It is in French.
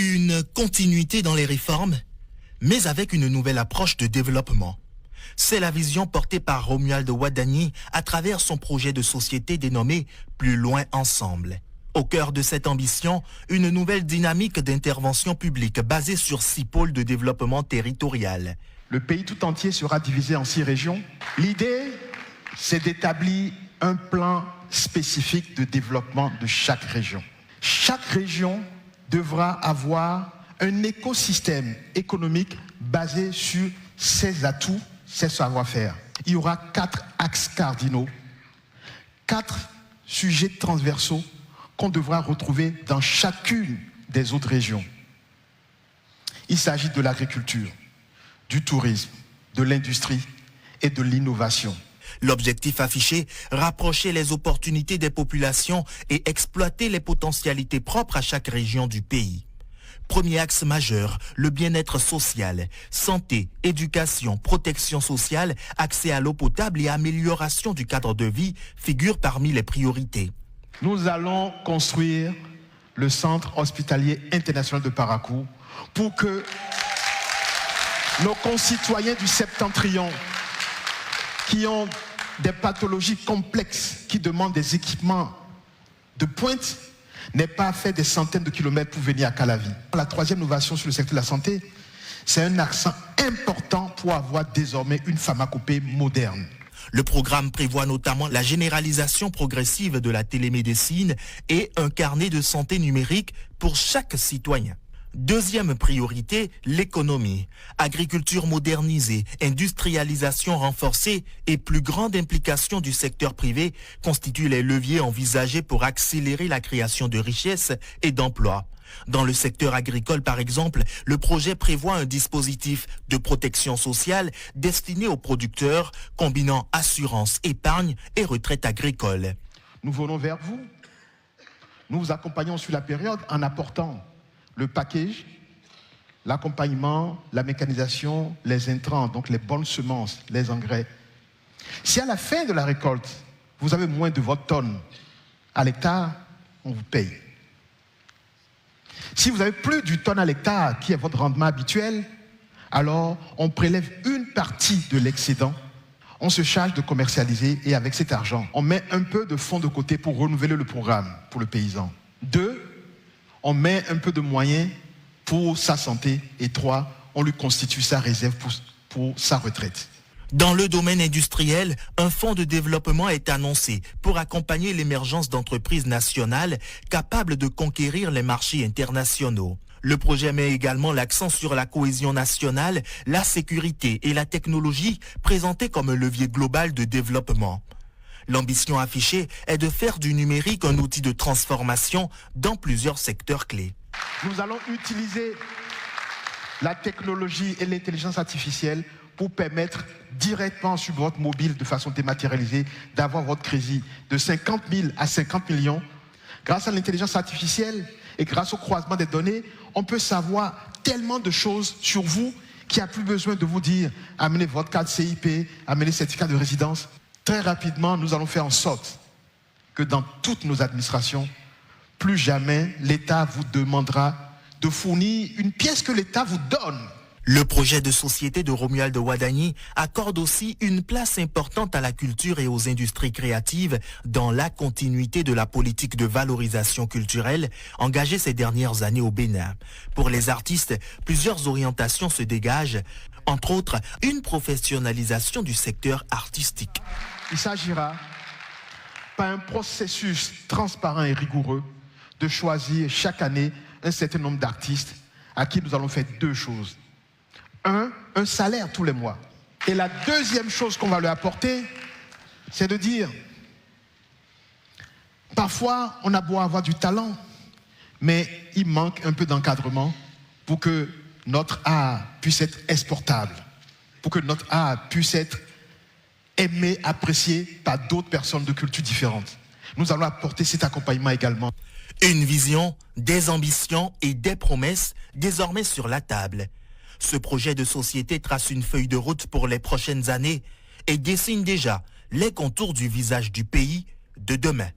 Une continuité dans les réformes, mais avec une nouvelle approche de développement. C'est la vision portée par Romuald Wadagni à travers son projet de société dénommé « Plus loin ensemble ». Au cœur de cette ambition, une nouvelle dynamique d'intervention publique basée sur 6 pôles de développement territorial. Le pays tout entier sera divisé en 6 régions. L'idée, c'est d'établir un plan spécifique de développement de chaque région. Chaque région devra avoir un écosystème économique basé sur ses atouts, ses savoir-faire. Il y aura 4 axes cardinaux, 4 sujets transversaux qu'on devra retrouver dans chacune des autres régions. Il s'agit de l'agriculture, du tourisme, de l'industrie et de l'innovation. L'objectif affiché, rapprocher les opportunités des populations et exploiter les potentialités propres à chaque région du pays. Premier axe majeur, le bien-être social, santé, éducation, protection sociale, accès à l'eau potable et amélioration du cadre de vie figurent parmi les priorités. Nous allons construire le centre hospitalier international de Parakou pour que nos concitoyens du septentrion qui ont des pathologies complexes, qui demandent des équipements de pointe, n'aient pas fait des centaines de kilomètres pour venir à Calavi. La troisième innovation sur le secteur de la santé, c'est un accent important pour avoir désormais une pharmacopée moderne. Le programme prévoit notamment la généralisation progressive de la télémédecine et un carnet de santé numérique pour chaque citoyen. Deuxième priorité, l'économie. Agriculture modernisée, industrialisation renforcée et plus grande implication du secteur privé constituent les leviers envisagés pour accélérer la création de richesses et d'emplois. Dans le secteur agricole, par exemple, le projet prévoit un dispositif de protection sociale destiné aux producteurs, combinant assurance, épargne et retraite agricole. Nous venons vers vous. Nous vous accompagnons sur la période en apportant le package, l'accompagnement, la mécanisation, les intrants, donc les bonnes semences, les engrais. Si à la fin de la récolte, vous avez moins de votre tonne à l'hectare, on vous paye. Si vous avez plus du tonne à l'hectare, qui est votre rendement habituel, alors on prélève une partie de l'excédent, on se charge de commercialiser et avec cet argent, on met un peu de fonds de côté pour renouveler le programme pour le paysan. 2, on met un peu de moyens pour sa santé. Et 3, on lui constitue sa réserve pour sa retraite. Dans le domaine industriel, un fonds de développement est annoncé pour accompagner l'émergence d'entreprises nationales capables de conquérir les marchés internationaux. Le projet met également l'accent sur la cohésion nationale, la sécurité et la technologie présentées comme un levier global de développement. L'ambition affichée est de faire du numérique un outil de transformation dans plusieurs secteurs clés. Nous allons utiliser la technologie et l'intelligence artificielle pour permettre directement sur votre mobile, de façon dématérialisée, d'avoir votre crédit de 50 000 à 50 millions. Grâce à l'intelligence artificielle et grâce au croisement des données, on peut savoir tellement de choses sur vous qu'il n'y a plus besoin de vous dire « amenez votre carte CIP, amenez le certificat de résidence ». Très rapidement, nous allons faire en sorte que dans toutes nos administrations, plus jamais l'État vous demandera de fournir une pièce que l'État vous donne. Le projet de société de Romuald Wadagni accorde aussi une place importante à la culture et aux industries créatives dans la continuité de la politique de valorisation culturelle engagée ces dernières années au Bénin. Pour les artistes, plusieurs orientations se dégagent, entre autres une professionnalisation du secteur artistique. Il s'agira, par un processus transparent et rigoureux, de choisir chaque année un certain nombre d'artistes à qui nous allons faire 2 choses. Un salaire tous les mois. Et la deuxième chose qu'on va lui apporter, c'est de dire, parfois on a beau avoir du talent, mais il manque un peu d'encadrement pour que notre art puisse être exportable, pour que notre art puisse être aimé, apprécié par d'autres personnes de cultures différentes. Nous allons apporter cet accompagnement également. Une vision, des ambitions et des promesses désormais sur la table. Ce projet de société trace une feuille de route pour les prochaines années et dessine déjà les contours du visage du pays de demain.